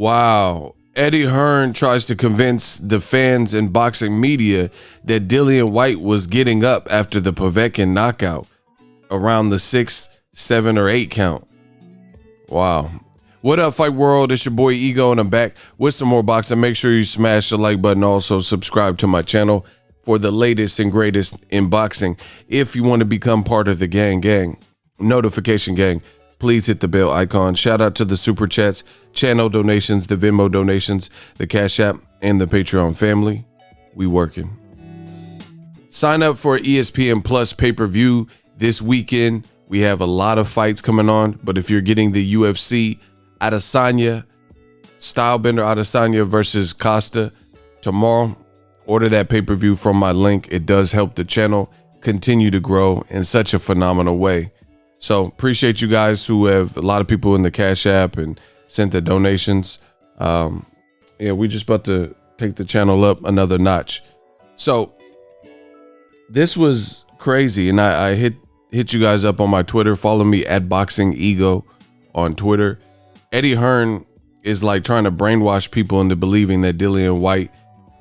Wow. Eddie Hearn tries to convince the fans and boxing media that Dillian Whyte was getting up after the Povetkin knockout around the 6, 7, or 8 count. Wow. What up, Fight World? It's your boy Ego, and I'm back with some more boxing. Make sure you smash the like button. Also, subscribe to my channel for the latest and greatest in boxing. If you want to become part of the gang, notification gang, please hit the bell icon. Shout out to the super chats, channel donations, the Venmo donations, the Cash App, and the Patreon family. We working. Sign up for ESPN Plus pay-per-view this weekend. We have a lot of fights coming on, but if you're getting the UFC Adesanya, Stylebender Adesanya versus Costa tomorrow, order that pay-per-view from my link. It does help the channel continue to grow in such a phenomenal way. So appreciate you guys who have, a lot of people in the Cash App and sent the donations. Yeah, we just about to take the channel up another notch. So this was crazy, and I hit you guys up on my Twitter. Follow me at Boxingego on Twitter. Eddie Hearn is like trying to brainwash people into believing that Dillian Whyte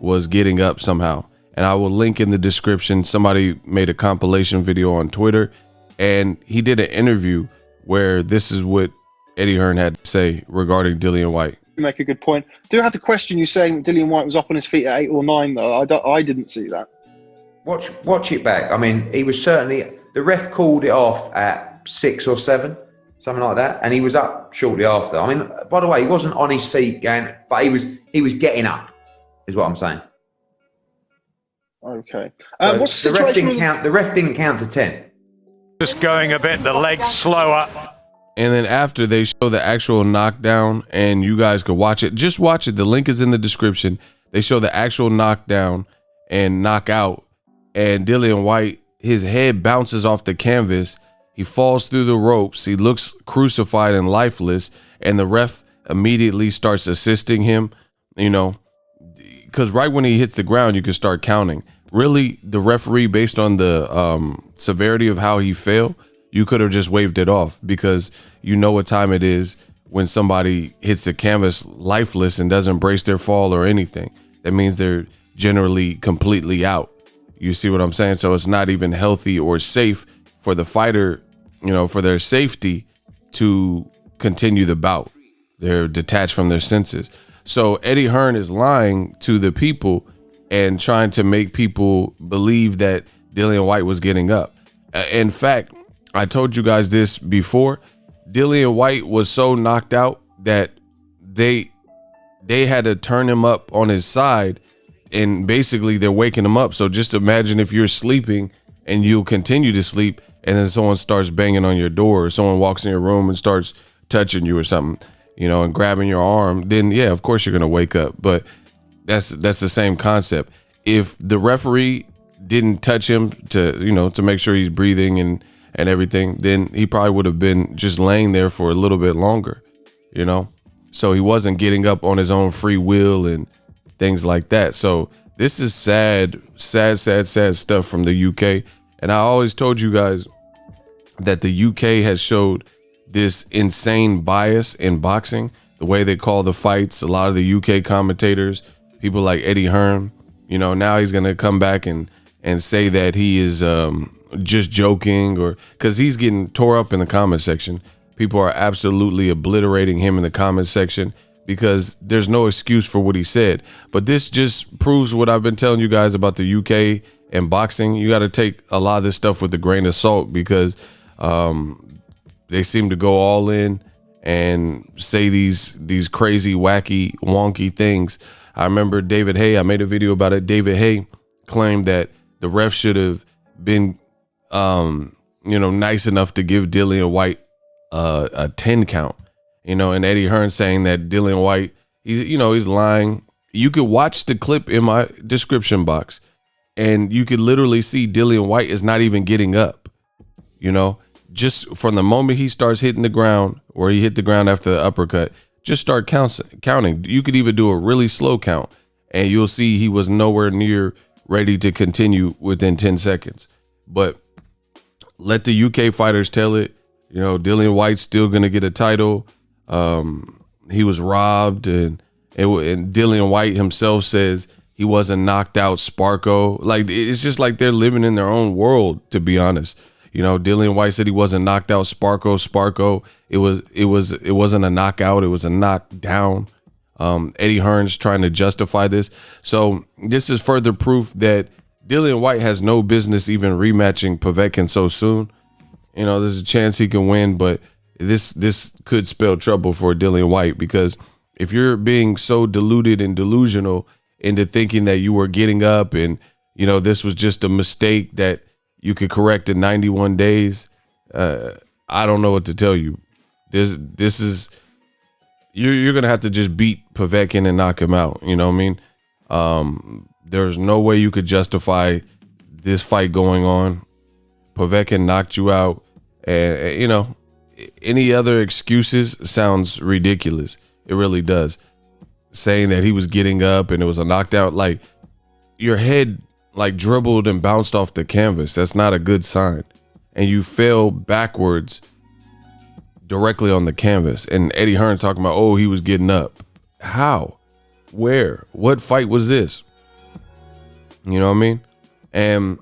was getting up somehow. And I will link in the description. Somebody made a compilation video on Twitter, and he did an interview where this is what Eddie Hearn had to say regarding Dillian Whyte. You make a good point. Do have to question you saying Dillian Whyte was up on his feet at 8 or 9, though. I didn't see that. Watch it back. I mean, he was certainly, the ref called it off at 6 or 7, something like that, and he was up shortly after. I mean, by the way, he wasn't on his feet going, but he was getting up, is what I'm saying. Okay. So what's the ref situation? the ref didn't count to 10. Just going a bit, the legs slower. And then after, they show the actual knockdown, and you guys could watch it. Just watch it. The link is in the description. They show the actual knockdown and knockout, and Dillian Whyte, his head bounces off the canvas. He falls through the ropes. He looks crucified and lifeless, and the ref immediately starts assisting him, you know, because right when he hits the ground, you can start counting. Really, the referee, based on the severity of how he fell, you could have just waved it off, because you know what time it is when somebody hits the canvas lifeless and doesn't brace their fall or anything. That means they're generally completely out. You see what I'm saying? So it's not even healthy or safe for the fighter, you know, for their safety to continue the bout. They're detached from their senses. So Eddie Hearn is lying to the people and trying to make people believe that Dillian Whyte was getting up. In fact, I told you guys this before. Dillian Whyte was so knocked out that they had to turn him up on his side, and basically they're waking him up. So just imagine if you're sleeping and you'll continue to sleep, and then someone starts banging on your door, or someone walks in your room and starts touching you or something, you know, and grabbing your arm, then yeah, of course you're gonna wake up. But that's the same concept. If the referee didn't touch him to, you know, to make sure he's breathing and everything, then he probably would have been just laying there for a little bit longer, you know? So he wasn't getting up on his own free will and things like that. So this is sad stuff from the UK. And I always told you guys that the UK has showed this insane bias in boxing, the way they call the fights. A lot of the UK commentators, people like Eddie Hearn, you know, now he's going to come back and say that he is just joking, or because he's getting tore up in the comment section. People are absolutely obliterating him in the comment section because there's no excuse for what he said. But this just proves what I've been telling you guys about the UK and boxing. You got to take a lot of this stuff with a grain of salt, because they seem to go all in and say these crazy, wacky, wonky things. I remember David Hay, I made a video about it. David Hay claimed that the ref should have been, you know, nice enough to give Dillian Whyte a 10 count, you know, and Eddie Hearn saying that Dillian Whyte, he's lying. You could watch the clip in my description box, and you could literally see Dillian Whyte is not even getting up, you know, just from the moment he starts hitting the ground, or he hit the ground after the uppercut, just start counting. You could even do a really slow count, and you'll see he was nowhere near ready to continue within 10 seconds. But let the UK fighters tell it. You know, Dillian Whyte's still going to get a title. he was robbed, and Dillian Whyte himself says he wasn't knocked out Sparko. Like, it's just like they're living in their own world, to be honest. You know, Dillian Whyte said he wasn't knocked out Sparko. It wasn't a knockout. It was a knockdown. Eddie Hearns trying to justify this. So this is further proof that Dillian Whyte has no business even rematching Povetkin so soon. You know, there's a chance he can win, but this could spell trouble for Dillian Whyte, because if you're being so deluded and delusional into thinking that you were getting up and, you know, this was just a mistake that you could correct in 91 days, I don't know what to tell you. This is you're gonna have to just beat Povetkin and knock him out. You know what I mean? There's no way you could justify this fight going on. Povetkin knocked you out, and you know, any other excuses sounds ridiculous. It really does. Saying that he was getting up and it was a knockdown, like your head like dribbled and bounced off the canvas. That's not a good sign. And you fell backwards directly on the canvas. And Eddie Hearns talking about, oh, he was getting up. How? Where? What fight was this? You know what I mean? And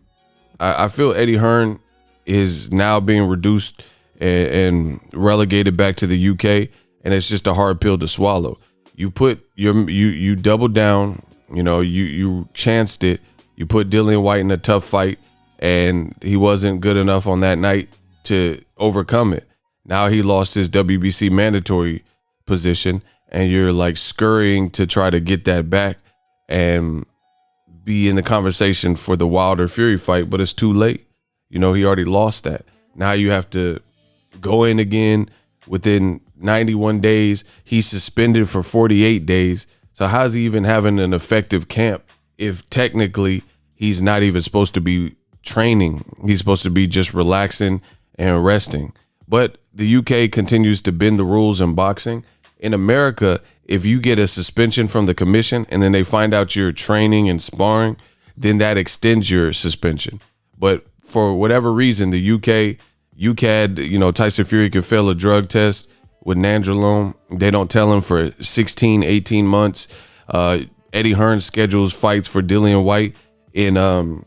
I feel Eddie Hearn is now being reduced and relegated back to the UK, and it's just a hard pill to swallow. You put you doubled down, you know, you chanced it. You put Dillian Whyte in a tough fight, and he wasn't good enough on that night to overcome it. Now he lost his WBC mandatory position, and you're like scurrying to try to get that back and be in the conversation for the Wilder Fury fight, but it's too late. You know, he already lost that. Now you have to go in again within 91 days. He's suspended for 48 days. So how's he even having an effective camp if technically he's not even supposed to be training? He's supposed to be just relaxing and resting. But the UK continues to bend the rules in boxing. In America, if you get a suspension from the commission and then they find out you're training and sparring, then that extends your suspension. But for whatever reason, the UK, UCAD, you know, Tyson Fury could fail a drug test with nandrolone. They don't tell him for 16, 18 months. Eddie Hearns schedules fights for Dillian Whyte in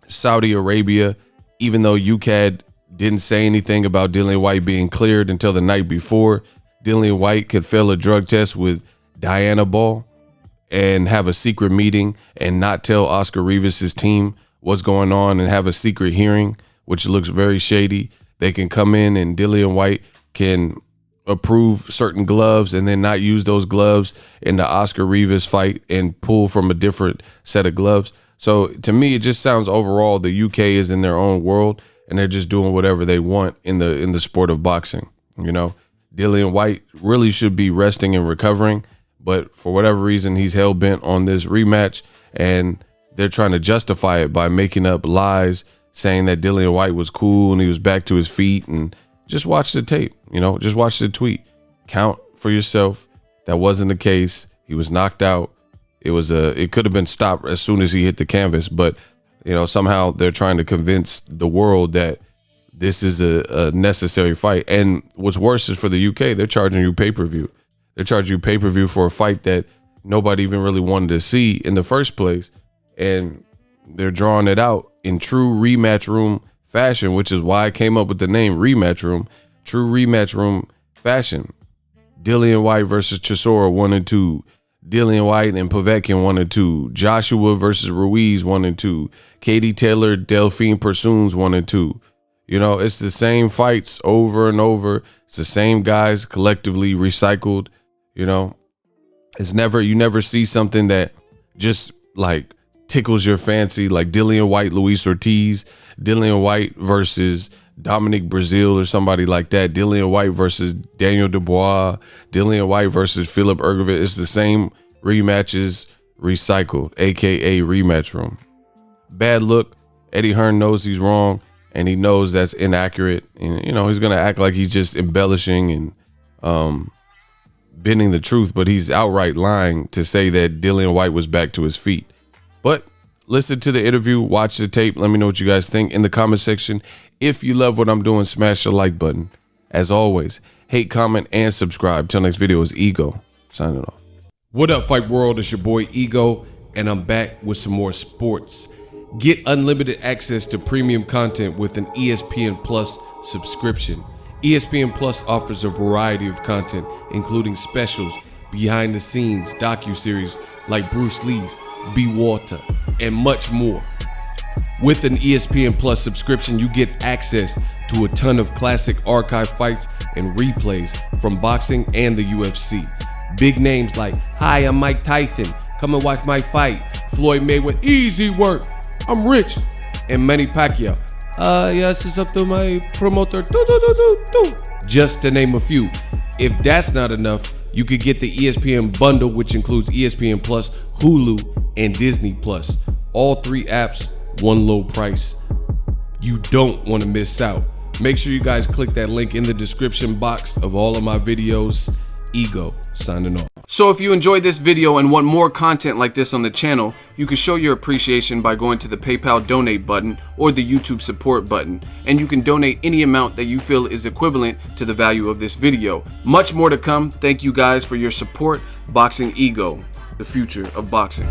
Saudi Arabia, even though UCAD didn't say anything about Dillian Whyte being cleared until the night before. Dillian Whyte could fail a drug test with Diana Ball and have a secret meeting and not tell Oscar Rivas' team what's going on and have a secret hearing, which looks very shady. They can come in and Dillian Whyte can approve certain gloves and then not use those gloves in the Oscar Rivas fight and pull from a different set of gloves. So to me, it just sounds overall the UK is in their own world and they're just doing whatever they want in the sport of boxing. You know, Dillian Whyte really should be resting and recovering, but for whatever reason, he's hell bent on this rematch, and they're trying to justify it by making up lies, saying that Dillian Whyte was cool and he was back to his feet. And just watch the tape, you know, just watch the tweet. Count for yourself. That wasn't the case. He was knocked out. It could have been stopped as soon as he hit the canvas, but you know, somehow they're trying to convince the world that this is a necessary fight. And what's worse is for the UK, they're charging you pay-per-view. They're charging you pay-per-view for a fight that nobody even really wanted to see in the first place. And they're drawing it out in true rematch room fashion, which is why I came up with the name Rematch Room. True rematch room fashion. Dillian Whyte versus Chisora 1 and 2. Dillian Whyte and Povetkin 1 and 2. Joshua versus Ruiz 1 and 2. Katie Taylor, Delphine Persoons 1 and 2. You know, it's the same fights over and over. It's the same guys collectively recycled. You know, you never see something that just like tickles your fancy, like Dillian Whyte, Luis Ortiz, Dillian Whyte versus Dominic Brazil or somebody like that, Dillian Whyte versus Daniel Dubois, Dillian Whyte versus Philip Ergovic. It's the same rematches recycled, aka rematch room. Bad look. Eddie Hearn knows he's wrong and he knows that's inaccurate, and you know he's gonna act like he's just embellishing and bending the truth, but he's outright lying to say that Dillian Whyte was back to his feet. But listen to the interview, watch the tape, let me know what you guys think in the comment section. If you love what I'm doing, smash the like button. As always, hate, comment, and subscribe. Till next video is Ego signing off. What up, Fight World? It's your boy Ego, and I'm back with some more sports. Get unlimited access to premium content with an ESPN Plus subscription. ESPN Plus offers a variety of content, including specials, behind the scenes, docuseries like Bruce Lee's Be Water, and much more. With an ESPN Plus subscription, you get access to a ton of classic archive fights and replays from boxing and the UFC. Big names like, "Hi, I'm Mike Tyson. Come and watch my fight." Floyd Mayweather, "Easy work. I'm rich." And Manny Pacquiao, "Yes, it's up to my promoter." Just to name a few. If that's not enough, you could get the ESPN bundle, which includes ESPN Plus, Hulu, and Disney Plus. All 3 apps, one low price. You don't want to miss out. Make sure you guys click that link in the description box of all of my videos. Ego signing off. So if you enjoyed this video and want more content like this on the channel, you can show your appreciation by going to the PayPal donate button or the YouTube support button, and you can donate any amount that you feel is equivalent to the value of this video. Much more to come. Thank you guys for your support. Boxingego, the future of boxing.